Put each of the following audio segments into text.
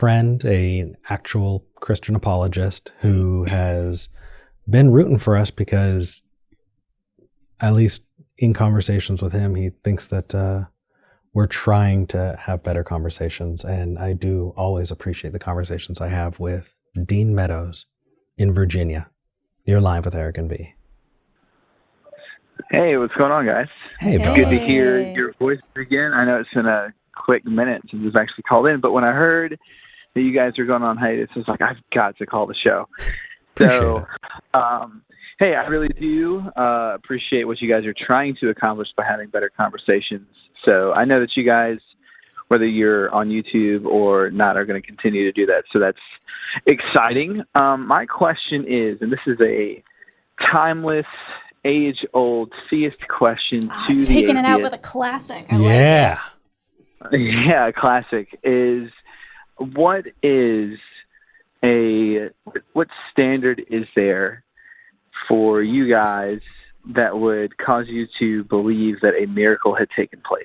friend, an actual Christian apologist who has been rooting for us because, at least in conversations with him, he thinks that we're trying to have better conversations. And I do always appreciate the conversations I have with Dean Meadows in Virginia. You're live with Eric and V. Hey, what's going on, guys? Hey, Bill. Good to hear your voice again. I know it's been a quick minute since you've actually called in, but when I heard that you guys are going on hiatus, I was like, I've got to call the show. So, hey, I really do appreciate what you guys are trying to accomplish by having better conversations. So I know that you guys, whether you're on YouTube or not, are going to continue to do that. So that's exciting. My question is, and this is a timeless, age-old theist question to the taking it out atheist. with a classic. Yeah. Yeah, classic is what standard is there for you guys that would cause you to believe that a miracle had taken place?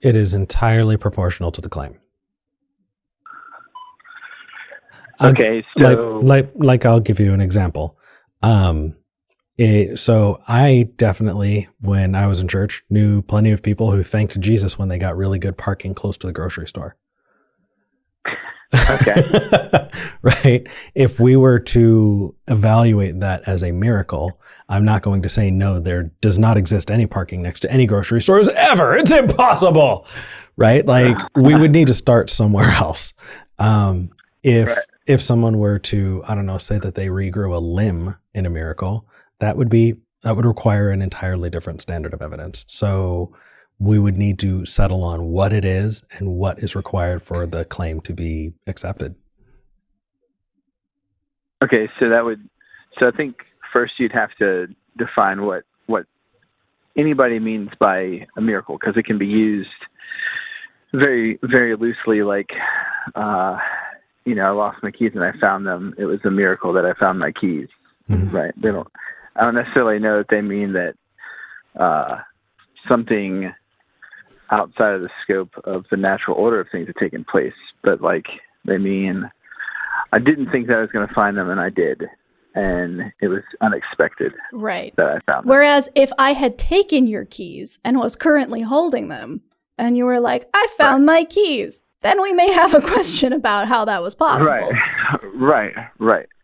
It is entirely proportional to the claim. Okay, so like I'll give you an example. So I definitely, when I was in church, knew plenty of people who thanked Jesus when they got really good parking close to the grocery store. Okay. Right. If we were to evaluate that as a miracle, I'm not going to say, no, there does not exist any parking next to any grocery stores ever. It's impossible. Right. Like we would need to start somewhere else. If someone were to, I don't know, say that they regrew a limb in a miracle, that would require an entirely different standard of evidence. So we would need to settle on what it is and what is required for the claim to be accepted. Okay, so I think first you'd have to define what anybody means by a miracle, because it can be used very, very loosely. Like, I lost my keys and I found them. It was a miracle that I found my keys. Mm-hmm. Right? I don't necessarily know that they mean that something outside of the scope of the natural order of things had taken place, but like they mean I didn't think that I was going to find them, and I did, and it was unexpected. Right. That I found them. Whereas if I had taken your keys and was currently holding them, and you were like, "I found my keys," then we may have a question about how that was possible. Right.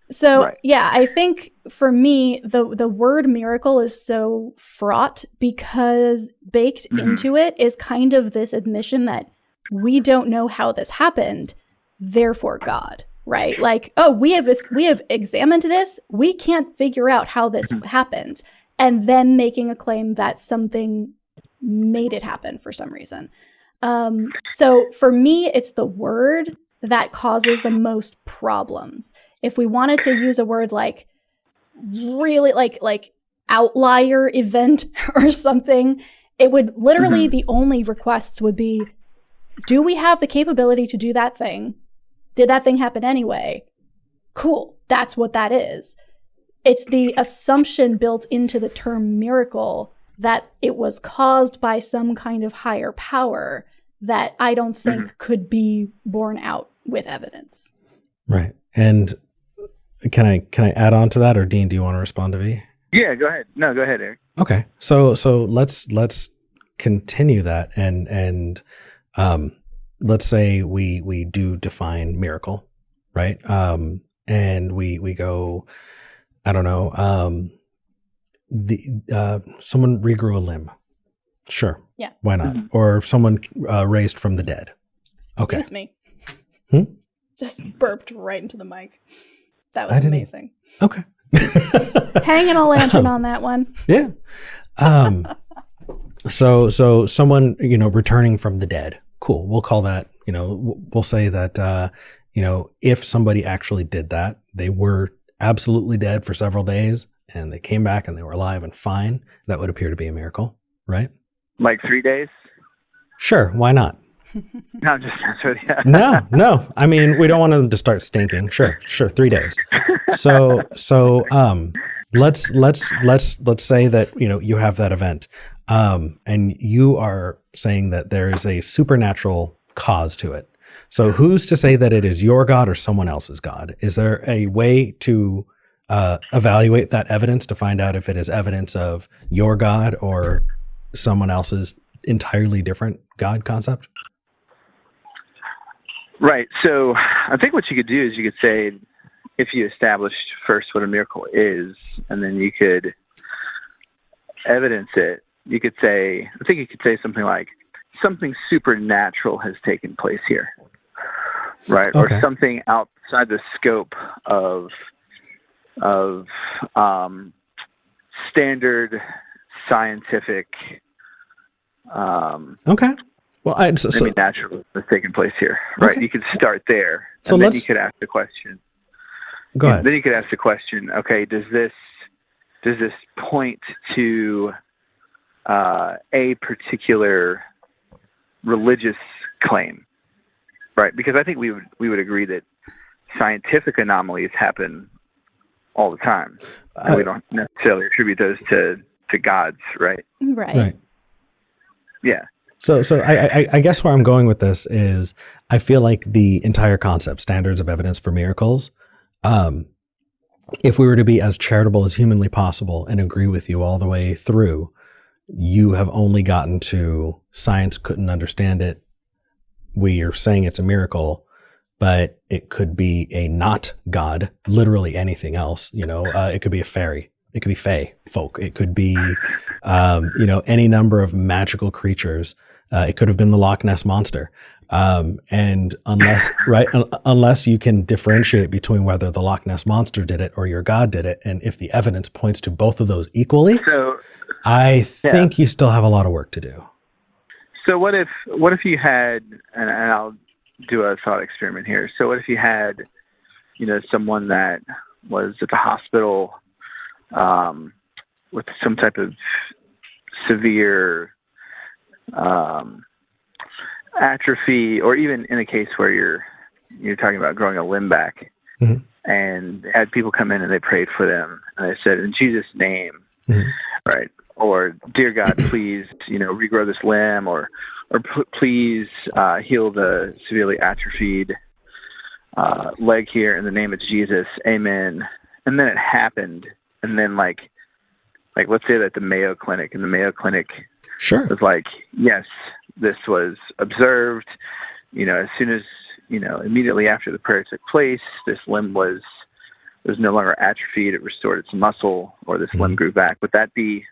So, yeah, I think for me, the word miracle is so fraught because baked into it is kind of this admission that we don't know how this happened, therefore God, right? Like, oh, we have examined this. We can't figure out how this happened. And then making a claim that something made it happen for some reason. So for me, it's the word that causes the most problems. If we wanted to use a word like really like outlier event or something, it would literally the only requests would be, do we have the capability to do that thing? Did that thing happen anyway? Cool. That's what that is. It's the assumption built into the term miracle that it was caused by some kind of higher power that I don't think could be borne out with evidence. Right. And can I add on to that, or Dean, do you want to respond to V? Yeah, go ahead. No, go ahead, Eric. Okay. So let's continue that and let's say we do define miracle, right? And we go, I don't know, someone regrew a limb. Sure. Yeah. Why not? Or someone raised from the dead. Okay. Excuse me. Just burped right into the mic. That was amazing. Okay. Hanging a lantern on that one. Yeah. So someone, returning from the dead. Cool. We'll call that, we'll say that, if somebody actually did that, they were absolutely dead for several days and they came back and they were alive and fine. That would appear to be a miracle, right? Like 3 days? Sure. Why not? No, I'm just with you. No. I mean, we don't want them to start stinking. Sure. 3 days. So let's say that, you have that event. And you are saying that there is a supernatural cause to it. So who's to say that it is your God or someone else's God? Is there a way to evaluate that evidence to find out if it is evidence of your God or someone else's entirely different God concept? Right. So I think what you could do is you could say, if you established first what a miracle is, and then you could evidence it, you could say, I think you could say something like, something supernatural has taken place here, right? Okay. Or something outside the scope of standard scientific Okay. Well, natural has taken place here, right? Okay. You could start there, So and then you could ask the question. Go ahead. Then you could ask the question, okay, does this point to a particular religious claim, right? Because I think we would agree that scientific anomalies happen all the time, and we don't necessarily attribute those to gods, right? Right. Yeah. So I guess where I'm going with this is I feel like the entire concept, standards of evidence for miracles, if we were to be as charitable as humanly possible and agree with you all the way through, you have only gotten to science couldn't understand it. We are saying it's a miracle, but it could be a not God, literally anything else. It could be a fairy. It could be fae folk. It could be, any number of magical creatures. It could have been the Loch Ness Monster. And unless you can differentiate between whether the Loch Ness Monster did it or your God did it, and if the evidence points to both of those equally, I think you still have a lot of work to do. So what if you had, and I'll do a thought experiment here. So what if you had, someone that was at the hospital with some type of severe atrophy, or even in a case where you're talking about growing a limb back, mm-hmm. and had people come in and they prayed for them, and they said, in Jesus' name, mm-hmm. right? Or, dear God, please, regrow this limb, or please heal the severely atrophied leg here in the name of Jesus, amen. And then it happened, and then like let's say that the Mayo Clinic Sure. was like, yes, this was observed, as soon as, immediately after the prayer took place, this limb was no longer atrophied, it restored its muscle, or this limb grew back. Would that be,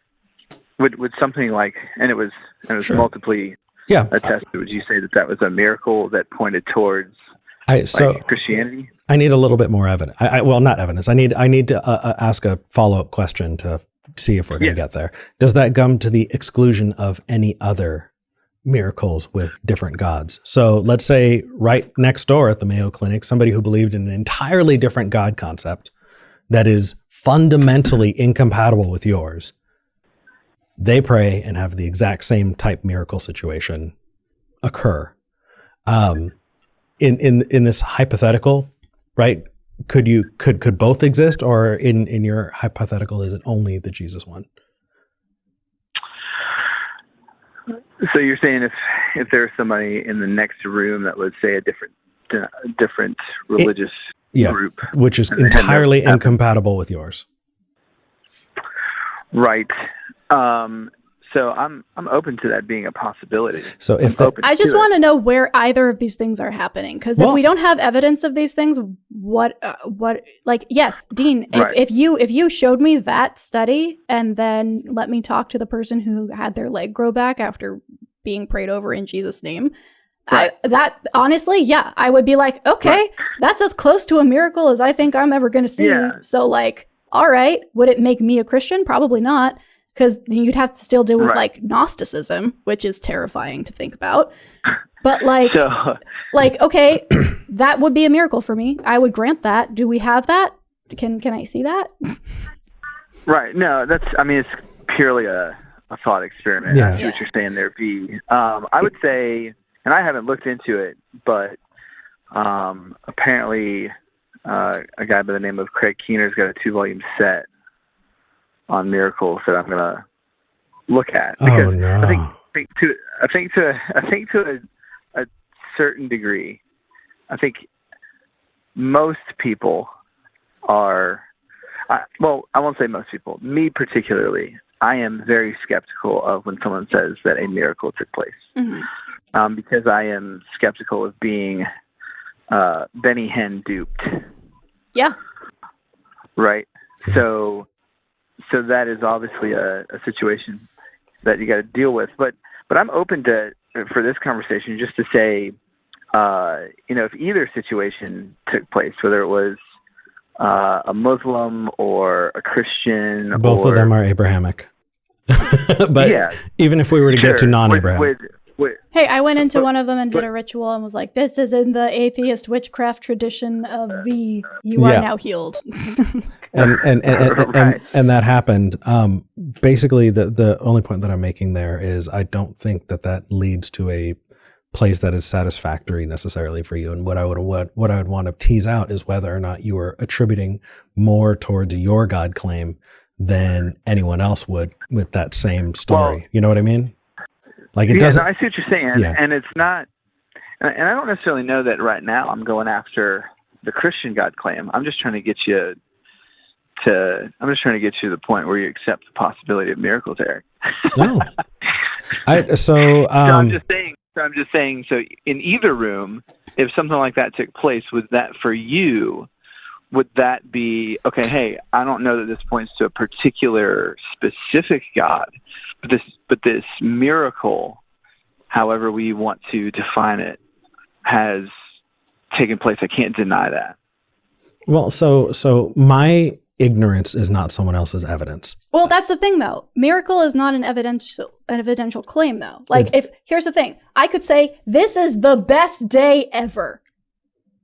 would something like, and it was Sure. multiply attested, would you say that was a miracle that pointed towards Christianity? I need a little bit more evidence. Not evidence. I need to ask a follow-up question to see if we're going to get there. Does that come to the exclusion of any other miracles with different gods? So let's say right next door at the Mayo Clinic, somebody who believed in an entirely different God concept that is fundamentally incompatible with yours, they pray and have the exact same type miracle situation occur. In this hypothetical, right? Could both exist, or in your hypothetical, is it only the Jesus one? So you're saying if there's somebody in the next room that would say a different religious group, which is entirely incompatible with yours, right? So I'm open to that being a possibility. So I just want to know where either of these things are happening, because if we don't have evidence of these things, yes, Dean, if you showed me that study and then let me talk to the person who had their leg grow back after being prayed over in Jesus' name, that honestly, I would be like, okay, that's as close to a miracle as I think I'm ever going to see. Yeah. So all right, would it make me a Christian? Probably not. Because you'd have to still deal with Gnosticism, which is terrifying to think about. But okay, that would be a miracle for me. I would grant that. Do we have that? Can I see that? Right. No, it's purely a thought experiment. Yeah. I see what you're saying there, B. I would say, and I haven't looked into it, but apparently a guy by the name of Craig Keener's got a 2-volume set on miracles that I'm gonna look at. Because I think to a certain degree, most people are, well, I won't say most people, me particularly, I am very skeptical of when someone says that a miracle took place. Mm-hmm. Because I am skeptical of being Benny Hinn duped. Yeah. Right. So that is obviously a situation that you got to deal with. But I'm open to, for this conversation, just to say, if either situation took place, whether it was a Muslim or a Christian, both of them are Abrahamic. But yeah, even if we were to get to non-Abraham. Hey, I went into one of them and did a ritual and was like, this is in the atheist witchcraft tradition of you are now healed. and that happened. Basically, the only point that I'm making there is I don't think that leads to a place that is satisfactory necessarily for you. And what I would want to tease out is whether or not you are attributing more towards your God claim than anyone else would with that same story. Well, you know what I mean? Like it doesn't. No, I see what you're saying, and it's not. And I don't necessarily know that right now. I'm going after the Christian God claim. I'm just trying to get you to the point where you accept the possibility of miracles, Eric. No. So I'm just saying. So in either room, if something like that took place, would that for you? Would that be okay? Hey, I don't know that this points to a particular specific God, but this miracle, however we want to define it, has taken place. I can't deny that. Well, so my ignorance is not someone else's evidence. Well, that's the thing, though. Miracle is not an evidential claim, though. Like, here's the thing. I could say, this is the best day ever.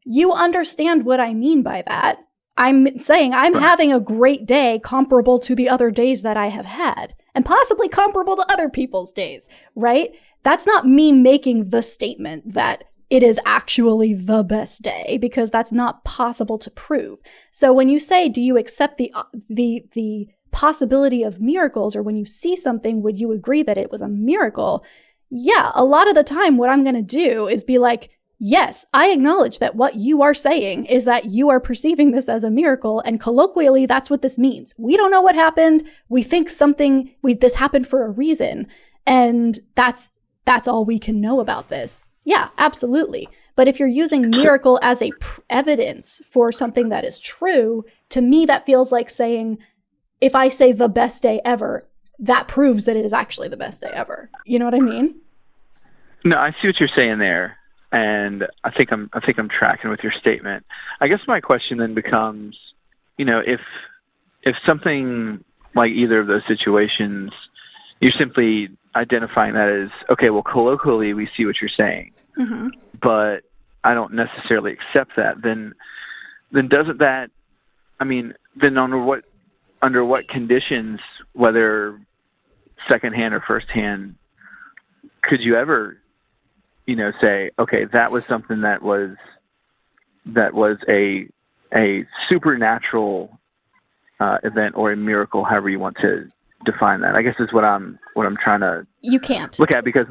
You understand what I mean by that. I'm saying I'm having a great day comparable to the other days that I have had, and possibly comparable to other people's days, right? That's not me making the statement that it is actually the best day, because that's not possible to prove. So when you say, do you accept the possibility of miracles, or when you see something, would you agree that it was a miracle? Yeah, a lot of the time what I'm going to do is be like, yes, I acknowledge that what you are saying is that you are perceiving this as a miracle, and colloquially, that's what this means. We don't know what happened. We think this happened for a reason, and that's all we can know about this. Yeah, absolutely. But if you're using miracle as a evidence for something that is true, to me that feels like saying, if I say the best day ever, that proves that it is actually the best day ever. You know what I mean? No, I see what you're saying there. And I think I'm tracking with your statement. I guess my question then becomes, if something like either of those situations, you're simply identifying that as, okay, well, colloquially we see what you're saying, mm-hmm. but I don't necessarily accept that. Then doesn't that? I mean, then under what conditions, whether secondhand or firsthand, could you ever say, okay, that was something that was a supernatural event or a miracle, however you want to define that. I guess is what I'm trying to you can't look at, because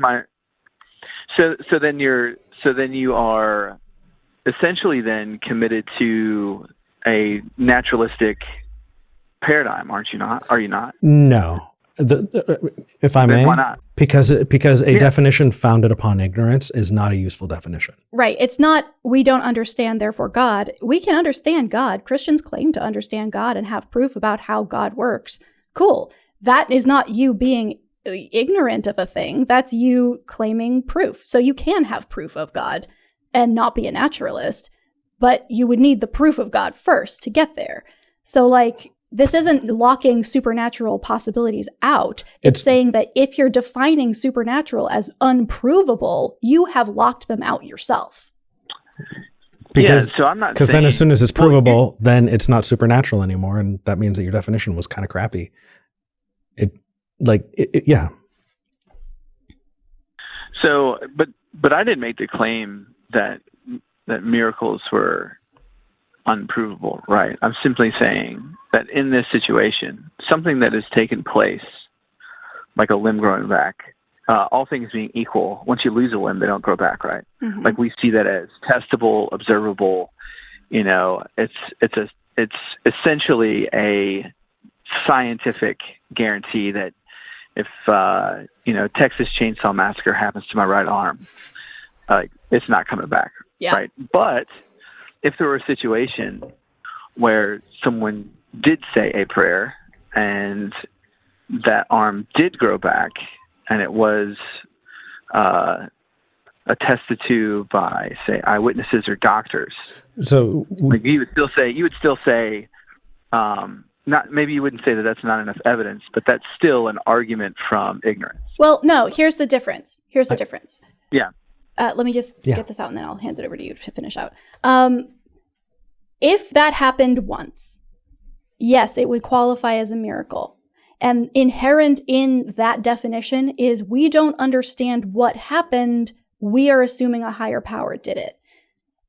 so then you are essentially then committed to a naturalistic paradigm, aren't you not? Are you not? No. If I may, why not? Because a definition founded upon ignorance is not a useful definition. Right. It's not, we don't understand, therefore God. We can understand God. Christians claim to understand God and have proof about how God works. Cool. That is not you being ignorant of a thing. That's you claiming proof. So you can have proof of God and not be a naturalist, but you would need the proof of God first to get there. So this isn't locking supernatural possibilities out. It's saying that if you're defining supernatural as unprovable, you have locked them out yourself. So I'm not, because then as soon as it's provable, then it's not supernatural anymore, and that means that your definition was kind of crappy. Yeah. So, but I didn't make the claim that miracles were unprovable, right? I'm simply saying that in this situation, something that has taken place, like a limb growing back, all things being equal, once you lose a limb, they don't grow back, right? Mm-hmm. Like we see that as testable, observable. It's essentially a scientific guarantee that if Texas Chainsaw Massacre happens to my right arm, it's not coming back, right? But if there were a situation where someone did say a prayer and that arm did grow back, and it was attested to by, say, eyewitnesses or doctors, so you would still say, not maybe you wouldn't say that that's not enough evidence, but that's still an argument from ignorance. Well, no. Here's the difference. Yeah. Let me just get this out, and then I'll hand it over to you to finish out. If that happened once, yes, it would qualify as a miracle. And inherent in that definition is we don't understand what happened. We are assuming a higher power did it.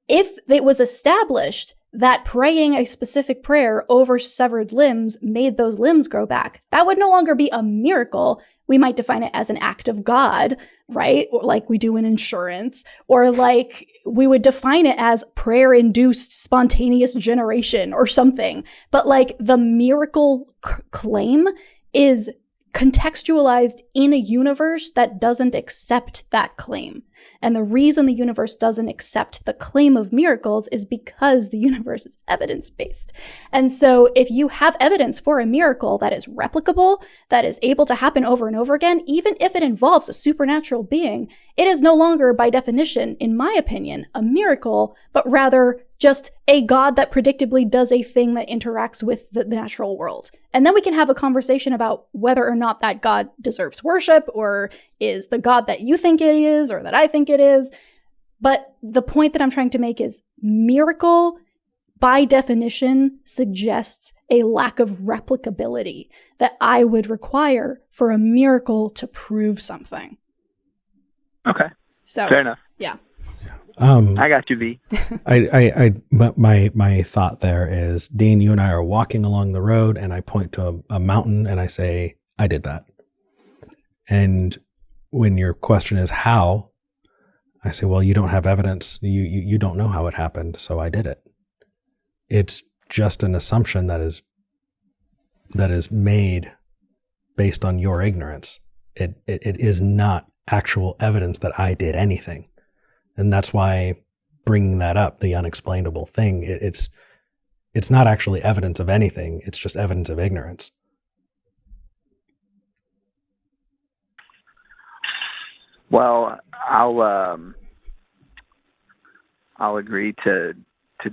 If it was established that praying a specific prayer over severed limbs made those limbs grow back, that would no longer be a miracle. We might define it as an act of God, right? Or like we do in insurance, or like we would define it as prayer-induced spontaneous generation or something. But like the miracle claim is contextualized in a universe that doesn't accept that claim. And the reason the universe doesn't accept the claim of miracles is because the universe is evidence-based. And so if you have evidence for a miracle that is replicable, that is able to happen over and over again, even if it involves a supernatural being, it is no longer, by definition, in my opinion, a miracle, but rather just a God that predictably does a thing that interacts with the natural world. And then we can have a conversation about whether or not that God deserves worship, or is the God that you think it is, or that I think it is. But the point that I'm trying to make is miracle, by definition, suggests a lack of replicability that I would require for a miracle to prove something. Okay. So fair enough. Yeah. I got you, V. My thought there is, Dean, you and I are walking along the road, and I point to a mountain and I say, I did that. And when your question is how, I say, well, you don't have evidence. You don't know how it happened, so I did it. It's just an assumption that is made based on your ignorance. It is not actual evidence that I did anything. And that's why bringing that up, the unexplainable thing, it's not actually evidence of anything. It's just evidence of ignorance. Well, I'll agree to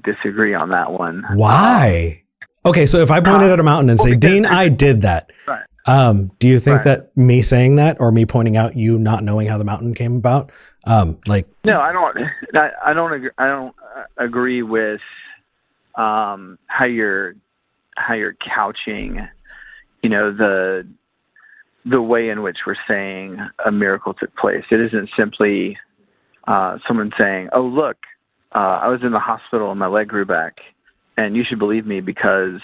disagree on that one. Why? Okay, so if I pointed at a mountain and say, Dean, I did that. Right. Do you think that me saying that, or me pointing out you not knowing how the mountain came about, No, I don't agree with how you're couching, the way in which we're saying a miracle took place. It isn't simply someone saying, "Oh, look, I was in the hospital and my leg grew back, and you should believe me because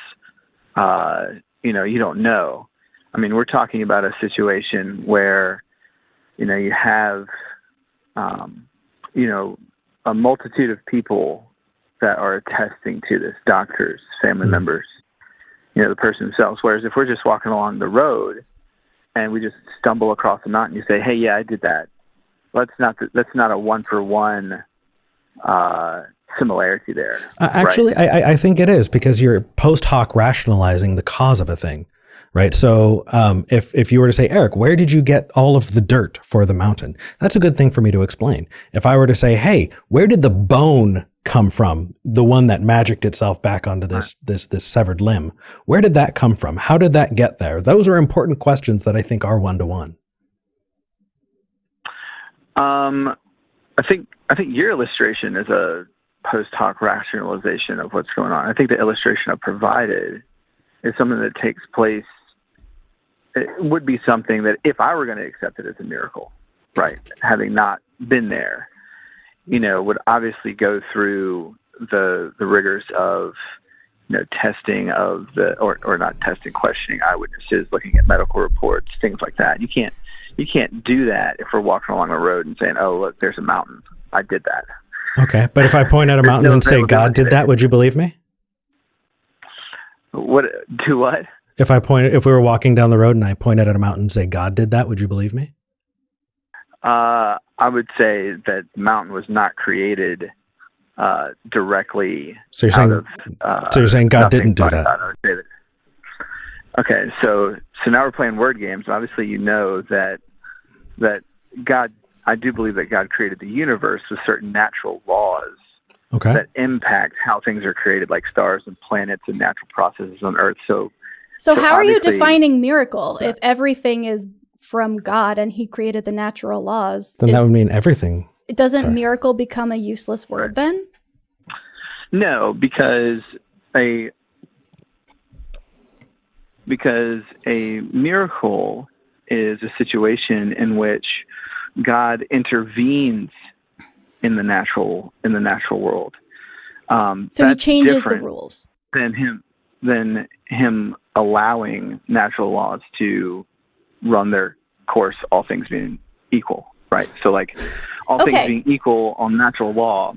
you don't know." I mean, we're talking about a situation where you have a multitude of people that are attesting to this, doctors, family members, the person themselves. Whereas if we're just walking along the road and we just stumble across a mountain, you say, "Hey, yeah, I did that." Well, that's not a one-for-one similarity there. Actually, right? I think it is, because you're post hoc rationalizing the cause of a thing. Right. So if you were to say, Eric, where did you get all of the dirt for the mountain? That's a good thing for me to explain. If I were to say, hey, where did the bone come from? The one that magicked itself back onto this severed limb. Where did that come from? How did that get there? Those are important questions that I think are one-to-one. I think your illustration is a post hoc rationalization of what's going on. I think the illustration I provided is something that takes place. It would be something that if I were going to accept it as a miracle, right, having not been there, would obviously go through the rigors of, testing of or not testing, questioning eyewitnesses, looking at medical reports, things like that. You You can't do that if we're walking along the road and saying, "Oh, look, there's a mountain. I did that." Okay, but if I point at a mountain and say God did that, would you believe me? What? Do what? If we were walking down the road and I pointed at a mountain and say God did that, would you believe me? I would say that the mountain was not created directly. So you're saying God didn't do that? Okay, so now we're playing word games. Obviously, you know that God. I do believe that God created the universe with certain natural laws that impact how things are created, like stars and planets and natural processes on Earth. So how are you defining miracle if everything is from God and He created the natural laws? Then that would mean everything. Doesn't miracle become a useless word then? No, because a miracle is a situation in which God intervenes in the natural world. So He changes the rules. Than him allowing natural laws to run their course, all things being equal, right? So like all things being equal on natural law,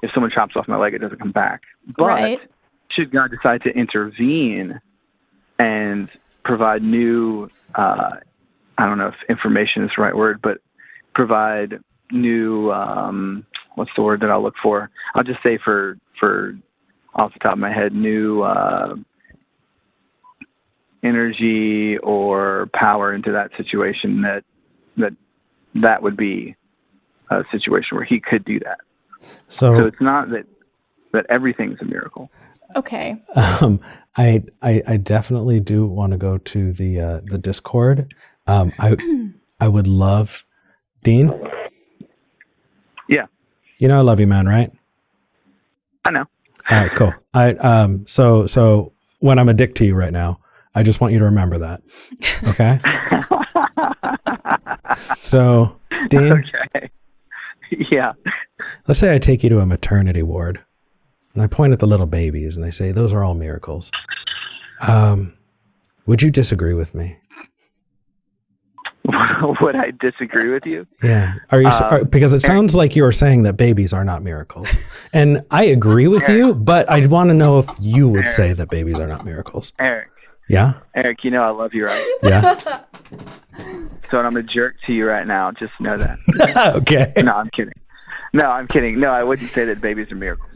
if someone chops off my leg, it doesn't come back. But should God decide to intervene and provide new, I don't know if information is the right word, but provide new, what's the word that I'll look for? I'll just say for off the top of my head, new energy or power into that situation, that would be a situation where He could do that. So it's not that everything's a miracle. Okay. I definitely do want to go to the Discord. I would love, Dean. Yeah. You know I love you, man, right? I know. All right, cool. So when I'm a dick to you right now, I just want you to remember that. Okay? So, Dean. Okay. Yeah. Let's say I take you to a maternity ward and I point at the little babies and I say, those are all miracles. Would you disagree with me? Would I disagree with you? Yeah. Because it sounds like you are saying that babies are not miracles. And I agree with you, but I want to know if you would say that babies are not miracles. Eric. Yeah? Eric, you know I love you, right? Yeah. So I'm a jerk to you right now. Just know that. Okay. No, I'm kidding. No, I wouldn't say that babies are miracles.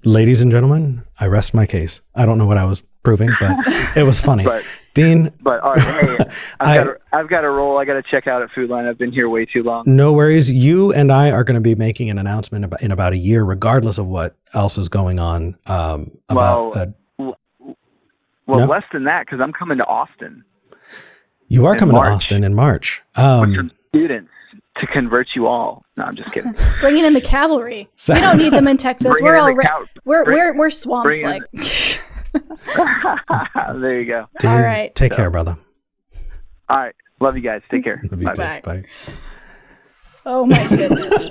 Ladies and gentlemen, I rest my case. I don't know what I was proving, but it was funny. Dean. But all right, hey, I've got to roll. I got to check out at Food Line. I've been here way too long. No worries. You and I are going to be making an announcement in about a year, regardless of what else is going on. Less than that, because I'm coming to Austin. You are coming to Austin in March. With some students to convert you all. No, I'm just kidding. Bringing in the cavalry. We don't need them in Texas. We're swamps like. There you go. Dean, all right. Take care, brother. All right. Love you guys. Take care. Bye. Oh my goodness.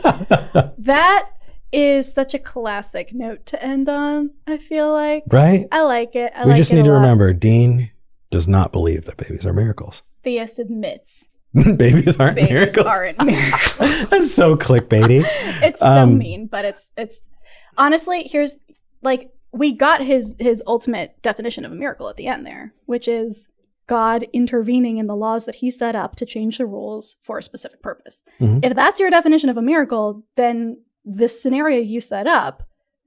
That is such a classic note to end on, I feel like. Right? I like it. We just need to remember, Dean does not believe that babies are miracles. Theist admits. Babies aren't miracles. That's so clickbaity. It's so mean, but it's honestly, here's like, we got his ultimate definition of a miracle at the end there, which is God intervening in the laws that He set up to change the rules for a specific purpose. Mm-hmm. If that's your definition of a miracle, then the scenario you set up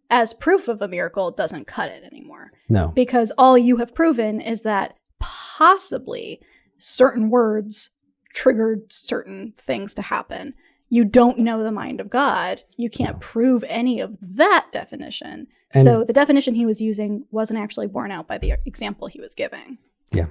as proof of a miracle doesn't cut it anymore. No. Because all you have proven is that possibly certain words triggered certain things to happen. You don't know the mind of God. You can't prove any of that definition. So the definition he was using wasn't actually borne out by the example he was giving. Yeah.